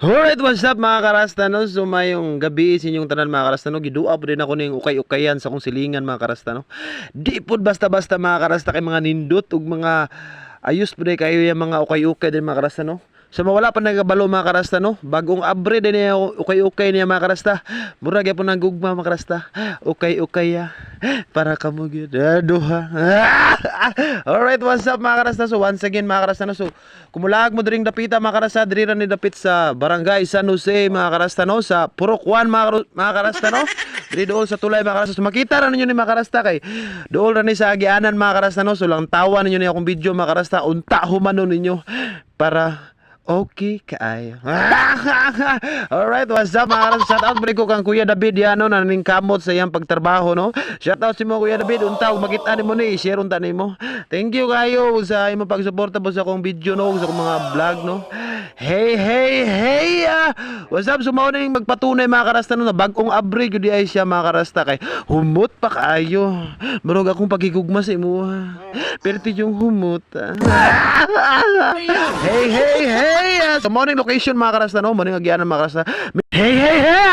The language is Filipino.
Alright, what's up mga karasta no? So mayong gabi sa inyong tanan mga karasta no. Gidua po din ako ning ukay-ukayan sa kong silingan mga karasta no. Di pod basta-basta mga karasta kay mga nindot ug mga ayos po din kayo yung mga ukay-ukay din mga karasta no. So mawala pa nagabalo mga karasta no. Bagong abre din niya ukay-ukay niya mga karasta. Murag gyapon nang gugma mga karasta. Ukay-ukay para kamo gyud. Duha. Alright, what's up mga karasta? So once again mga karasta no. So kumulag mo diring dapita mga karasta, diri ra ni dapit sa Barangay San Jose mga karasta no, sa Purok 1 mga karasta no. Diri dool sa tulay mga karasta. So makita ra ninyo ni mga karasta kay dool ra ni sa agianan mga karasta no. So lang tawa ninyo ni akong video mga karasta, unta humanon ninyo para okay kaayo. Alright, what's up mga karasta? Shout out ko kang Kuya David yan no, naning kamot sa iyang pagtrabaho no. Shout out si mo Kuya David, unta ug makita nimo ni share unta nimo. Thank you kayo sa imong pagsuporta po sa akong video no, sa akong mga vlog no. Hey, hey, hey! What's up? Sumaw na yung magpatunay mga karasta no, na bagong abre yun di ay siya mga karasta kay humot pa kaayo. Marog akong pagigugma sa imo. Perti yung humot. Hey, hey, hey! Sumaw na yung location mga karasta no, maning agyanan mga karasta. Hey, hey, hey!